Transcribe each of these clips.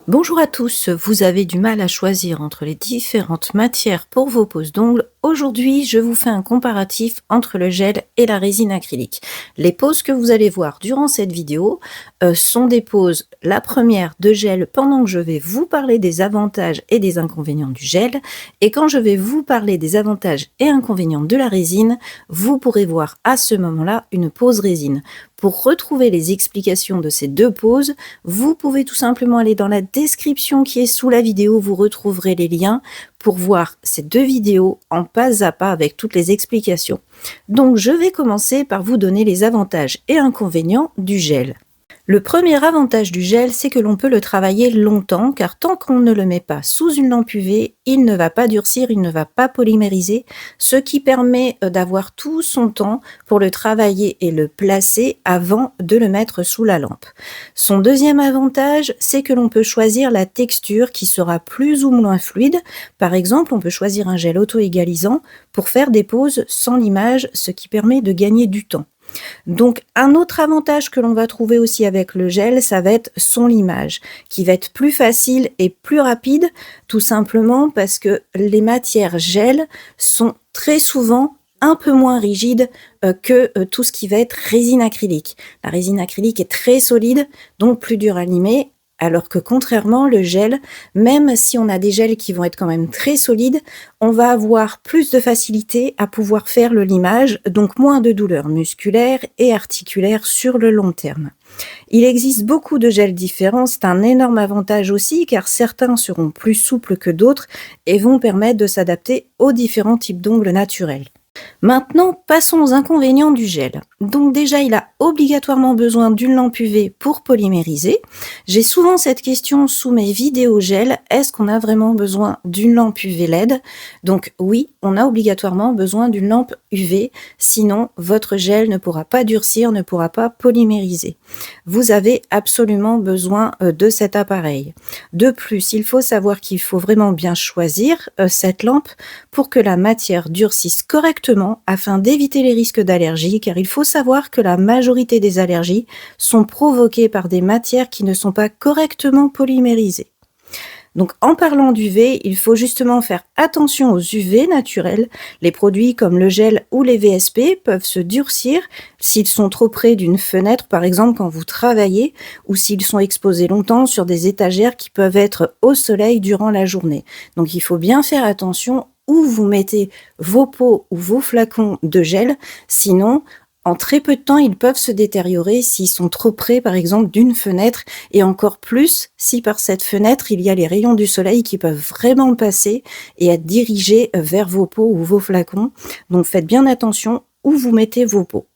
Bonjour à tous, vous avez du mal à choisir entre les différentes matières pour vos poses d'ongles. Aujourd'hui, je vous fais un comparatif entre le gel et la résine acrylique. Les poses que vous allez voir durant cette vidéo sont des poses, la première de gel pendant que je vais vous parler des avantages et des inconvénients du gel, et quand je vais vous parler des avantages et inconvénients de la résine, vous pourrez voir à ce moment-là une pose résine. Pour retrouver les explications de ces deux poses, vous pouvez tout simplement aller dans la description qui est sous la vidéo, vous retrouverez les liens pour voir ces deux vidéos en pas à pas avec toutes les explications. Donc je vais commencer par vous donner les avantages et inconvénients du gel. Le premier avantage du gel, c'est que l'on peut le travailler longtemps, car tant qu'on ne le met pas sous une lampe UV, il ne va pas durcir, il ne va pas polymériser, ce qui permet d'avoir tout son temps pour le travailler et le placer avant de le mettre sous la lampe. Son deuxième avantage, c'est que l'on peut choisir la texture qui sera plus ou moins fluide. Par exemple, on peut choisir un gel auto-égalisant pour faire des poses sans limage, ce qui permet de gagner du temps. Donc un autre avantage que l'on va trouver aussi avec le gel, ça va être son limage, qui va être plus facile et plus rapide, tout simplement parce que les matières gel sont très souvent un peu moins rigides que tout ce qui va être résine acrylique. La résine acrylique est très solide, donc plus dur à limer, alors que contrairement, le gel, même si on a des gels qui vont être quand même très solides, on va avoir plus de facilité à pouvoir faire le limage, donc moins de douleurs musculaires et articulaires sur le long terme. Il existe beaucoup de gels différents, c'est un énorme avantage aussi car certains seront plus souples que d'autres et vont permettre de s'adapter aux différents types d'ongles naturels. Maintenant, passons aux inconvénients du gel. Donc déjà, il a obligatoirement besoin d'une lampe UV pour polymériser. J'ai souvent cette question sous mes vidéos gel, est-ce qu'on a vraiment besoin d'une lampe UV LED? Donc oui, on a obligatoirement besoin d'une lampe UV, sinon votre gel ne pourra pas durcir, ne pourra pas polymériser. Vous avez absolument besoin de cet appareil. De plus, il faut savoir qu'il faut vraiment bien choisir cette lampe pour que la matière durcisse correctement afin d'éviter les risques d'allergie, car il faut savoir que la majorité des allergies sont provoquées par des matières qui ne sont pas correctement polymérisées. Donc en parlant d'UV, il faut justement faire attention aux UV naturels. Les produits comme le gel ou les VSP peuvent se durcir s'ils sont trop près d'une fenêtre, par exemple quand vous travaillez, ou s'ils sont exposés longtemps sur des étagères qui peuvent être au soleil durant la journée. Donc il faut bien faire attention où vous mettez vos pots ou vos flacons de gel, sinon en très peu de temps, ils peuvent se détériorer s'ils sont trop près, par exemple, d'une fenêtre, et encore plus si par cette fenêtre, il y a les rayons du soleil qui peuvent vraiment passer et être dirigés vers vos pots ou vos flacons. Donc faites bien attention où vous mettez vos pots.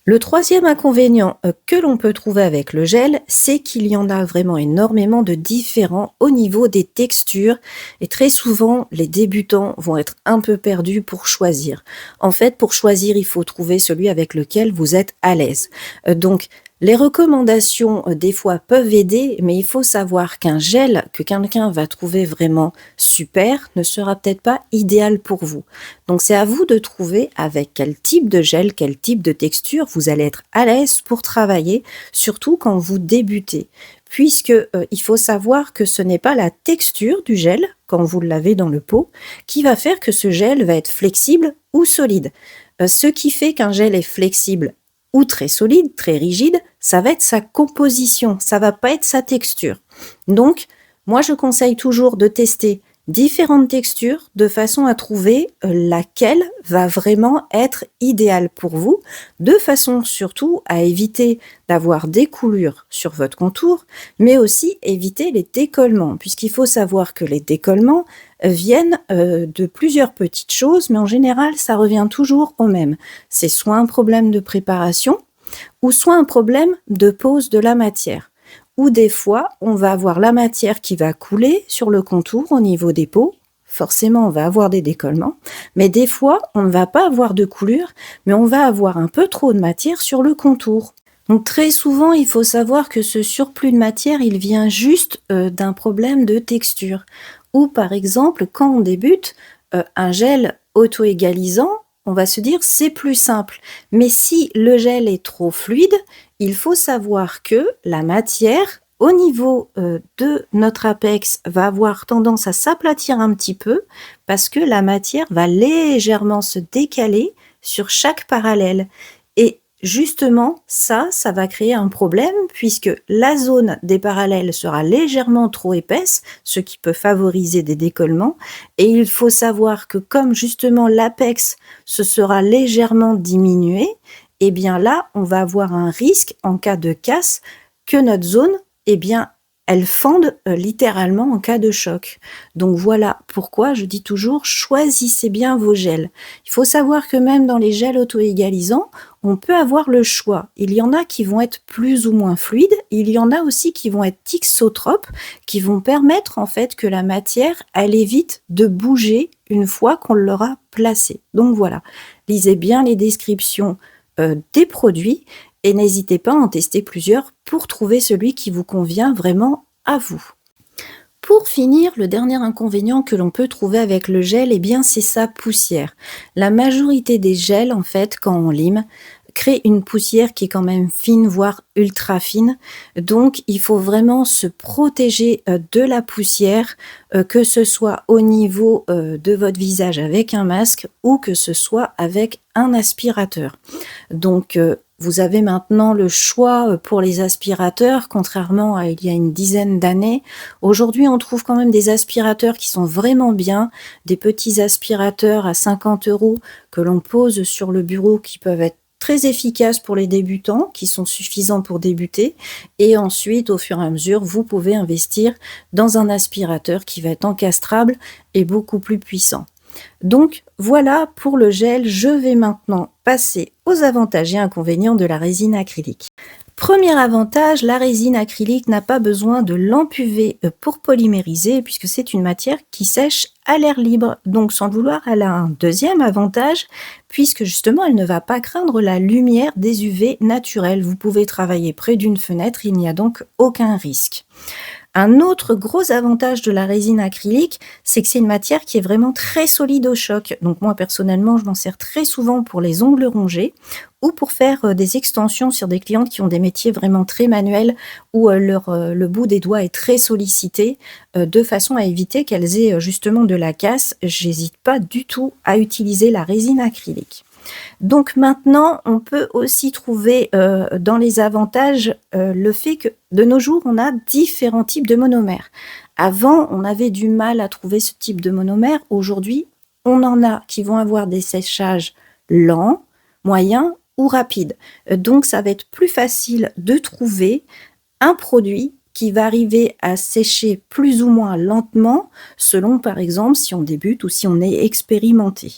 Le troisième inconvénient que l'on peut trouver avec le gel, c'est qu'il y en a vraiment énormément de différents au niveau des textures et très souvent les débutants vont être un peu perdus pour choisir. En fait, pour choisir, il faut trouver celui avec lequel vous êtes à l'aise. Donc, les recommandations, des fois, peuvent aider, mais il faut savoir qu'un gel que quelqu'un va trouver vraiment super ne sera peut-être pas idéal pour vous. Donc, c'est à vous de trouver avec quel type de gel, quel type de texture vous allez être à l'aise pour travailler, surtout quand vous débutez. Puisque il faut savoir que ce n'est pas la texture du gel, quand vous l'avez dans le pot, qui va faire que ce gel va être flexible ou solide. Ce qui fait qu'un gel est flexible ou très solide, très rigide, ça va être sa composition, ça va pas être sa texture. Donc, moi je conseille toujours de tester différentes textures de façon à trouver laquelle va vraiment être idéale pour vous, de façon surtout à éviter d'avoir des coulures sur votre contour, mais aussi éviter les décollements, puisqu'il faut savoir que les décollements viennent de plusieurs petites choses, mais en général, ça revient toujours au même. C'est soit un problème de préparation, ou soit un problème de pose de la matière. Ou des fois, on va avoir la matière qui va couler sur le contour au niveau des pots. Forcément, on va avoir des décollements, mais des fois, on ne va pas avoir de coulure, mais on va avoir un peu trop de matière sur le contour. Donc très souvent, il faut savoir que ce surplus de matière, il vient juste d'un problème de texture. Ou par exemple, quand on débute, un gel auto-égalisant, on va se dire c'est plus simple. Mais si le gel est trop fluide, il faut savoir que la matière au niveau, de notre apex va avoir tendance à s'aplatir un petit peu parce que la matière va légèrement se décaler sur chaque parallèle et justement ça va créer un problème puisque la zone des parallèles sera légèrement trop épaisse, ce qui peut favoriser des décollements et il faut savoir que comme justement l'apex se sera légèrement diminué, et bien là, on va avoir un risque en cas de casse que notre zone, eh bien, elle fende littéralement en cas de choc. Donc voilà pourquoi je dis toujours choisissez bien vos gels. Il faut savoir que même dans les gels auto-égalisants, on peut avoir le choix. Il y en a qui vont être plus ou moins fluides, il y en a aussi qui vont être thixotropes, qui vont permettre en fait que la matière, elle évite de bouger une fois qu'on l'aura placée. Donc voilà, lisez bien les descriptions des produits et n'hésitez pas à en tester plusieurs pour trouver celui qui vous convient vraiment à vous. Pour finir, le dernier inconvénient que l'on peut trouver avec le gel, eh bien, c'est sa poussière. La majorité des gels, en fait, quand on lime, crée une poussière qui est quand même fine, voire ultra fine. Donc, il faut vraiment se protéger de la poussière, que ce soit au niveau de votre visage avec un masque ou que ce soit avec un aspirateur. Donc, vous avez maintenant le choix pour les aspirateurs, contrairement à il y a une dizaine d'années. Aujourd'hui, on trouve quand même des aspirateurs qui sont vraiment bien, des petits aspirateurs à 50 € que l'on pose sur le bureau qui peuvent être très efficaces pour les débutants, qui sont suffisants pour débuter. Et ensuite, au fur et à mesure, vous pouvez investir dans un aspirateur qui va être encastrable et beaucoup plus puissant. Donc voilà pour le gel, je vais maintenant passer aux avantages et inconvénients de la résine acrylique. Premier avantage, la résine acrylique n'a pas besoin de lampe UV pour polymériser puisque c'est une matière qui sèche à l'air libre. Donc sans le vouloir, elle a un deuxième avantage puisque justement elle ne va pas craindre la lumière des UV naturels. Vous pouvez travailler près d'une fenêtre, il n'y a donc aucun risque. Un autre gros avantage de la résine acrylique, c'est que c'est une matière qui est vraiment très solide au choc. Donc moi personnellement, je m'en sers très souvent pour les ongles rongés ou pour faire des extensions sur des clientes qui ont des métiers vraiment très manuels où le bout des doigts est très sollicité de façon à éviter qu'elles aient justement de la casse. J'hésite pas du tout à utiliser la résine acrylique. Donc maintenant, on peut aussi trouver dans les avantages le fait que de nos jours, on a différents types de monomères. Avant, on avait du mal à trouver ce type de monomère. Aujourd'hui, on en a qui vont avoir des séchages lents, moyens ou rapides. Donc ça va être plus facile de trouver un produit qui va arriver à sécher plus ou moins lentement, selon par exemple si on débute ou si on est expérimenté.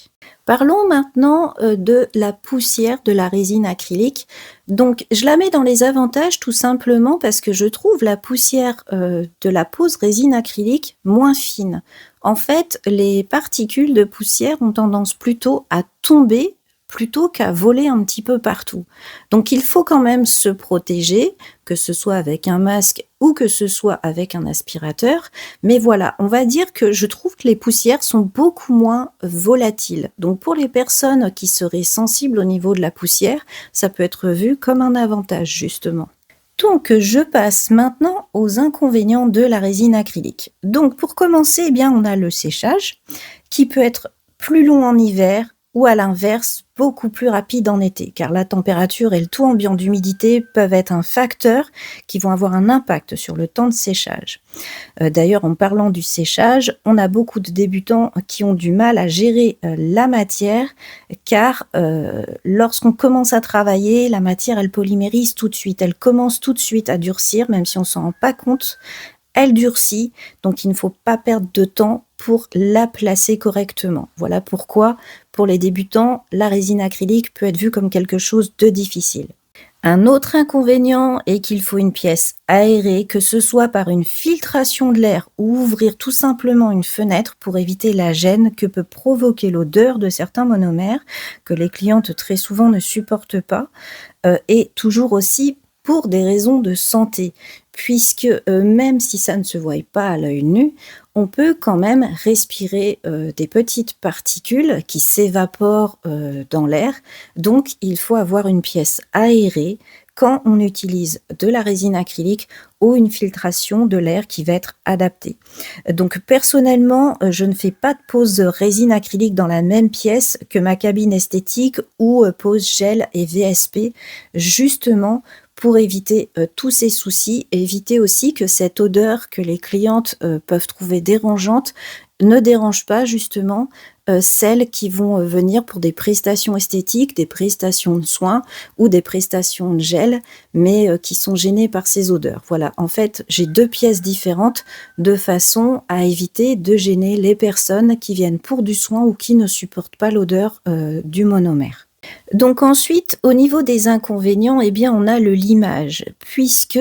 Parlons maintenant de la poussière de la résine acrylique. Donc je la mets dans les avantages tout simplement parce que je trouve la poussière de la pose résine acrylique moins fine. En fait, les particules de poussière ont tendance plutôt à tomber plutôt qu'à voler un petit peu partout. Donc il faut quand même se protéger, que ce soit avec un masque ou que ce soit avec un aspirateur. Mais voilà, on va dire que je trouve que les poussières sont beaucoup moins volatiles. Donc pour les personnes qui seraient sensibles au niveau de la poussière, ça peut être vu comme un avantage justement. Donc je passe maintenant aux inconvénients de la résine acrylique. Donc pour commencer, eh bien, on a le séchage qui peut être plus long en hiver, ou à l'inverse, beaucoup plus rapide en été, car la température et le taux ambiant d'humidité peuvent être un facteur qui vont avoir un impact sur le temps de séchage. D'ailleurs, en parlant du séchage, on a beaucoup de débutants qui ont du mal à gérer la matière, car lorsqu'on commence à travailler, la matière, elle polymérise tout de suite, elle commence tout de suite à durcir, même si on ne s'en rend pas compte. Elle durcit, donc il ne faut pas perdre de temps pour la placer correctement. Voilà pourquoi, pour les débutants, la résine acrylique peut être vue comme quelque chose de difficile. Un autre inconvénient est qu'il faut une pièce aérée, que ce soit par une filtration de l'air ou ouvrir tout simplement une fenêtre pour éviter la gêne que peut provoquer l'odeur de certains monomères que les clientes très souvent ne supportent pas, et toujours aussi pour des raisons de santé, puisque même si ça ne se voit pas à l'œil nu, on peut quand même respirer des petites particules qui s'évaporent dans l'air. Donc il faut avoir une pièce aérée, quand on utilise de la résine acrylique ou une filtration de l'air qui va être adaptée. Donc personnellement, je ne fais pas de pose résine acrylique dans la même pièce que ma cabine esthétique ou pose gel et VSP, justement pour éviter tous ces soucis et éviter aussi que cette odeur que les clientes peuvent trouver dérangeante ne dérange pas justement celles qui vont venir pour des prestations esthétiques, des prestations de soins ou des prestations de gel, mais qui sont gênées par ces odeurs. Voilà, en fait, j'ai 2 pièces différentes de façon à éviter de gêner les personnes qui viennent pour du soin ou qui ne supportent pas l'odeur du monomère. Donc ensuite, au niveau des inconvénients, eh bien, on a le limage, puisque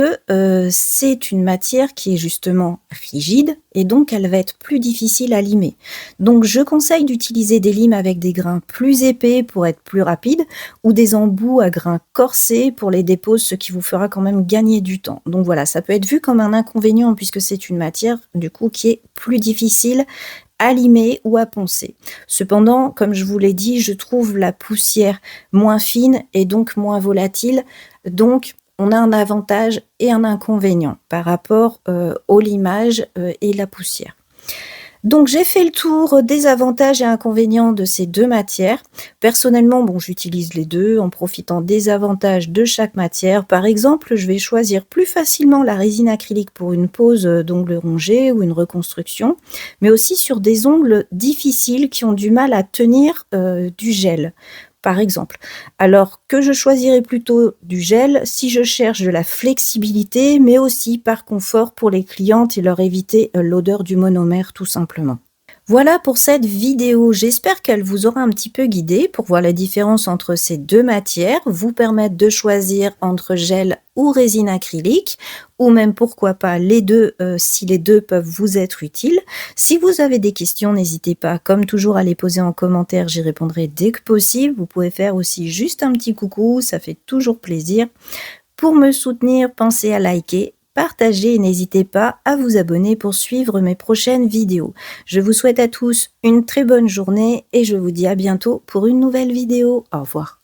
c'est une matière qui est justement rigide et donc elle va être plus difficile à limer. Donc je conseille d'utiliser des limes avec des grains plus épais pour être plus rapide ou des embouts à grains corsés pour les déposes, ce qui vous fera quand même gagner du temps. Donc voilà, ça peut être vu comme un inconvénient puisque c'est une matière du coup qui est plus difficile à limer ou à poncer. Cependant, comme je vous l'ai dit, je trouve la poussière moins fine et donc moins volatile. Donc, on a un avantage et un inconvénient par rapport au limage et la poussière. Donc j'ai fait le tour des avantages et inconvénients de ces 2 matières. Personnellement, bon, j'utilise les 2 en profitant des avantages de chaque matière. Par exemple, je vais choisir plus facilement la résine acrylique pour une pose d'ongles rongés ou une reconstruction, mais aussi sur des ongles difficiles qui ont du mal à tenir du gel, par exemple. Alors que je choisirais plutôt du gel si je cherche de la flexibilité, mais aussi par confort pour les clientes et leur éviter l'odeur du monomère tout simplement. Voilà pour cette vidéo, j'espère qu'elle vous aura un petit peu guidé pour voir la différence entre ces 2 matières, vous permettre de choisir entre gel ou résine acrylique, ou même pourquoi pas les 2 si les 2 peuvent vous être utiles. Si vous avez des questions, n'hésitez pas comme toujours à les poser en commentaire, j'y répondrai dès que possible. Vous pouvez faire aussi juste un petit coucou, ça fait toujours plaisir. Pour me soutenir, pensez à liker, partager et n'hésitez pas à vous abonner pour suivre mes prochaines vidéos. Je vous souhaite à tous une très bonne journée et je vous dis à bientôt pour une nouvelle vidéo. Au revoir.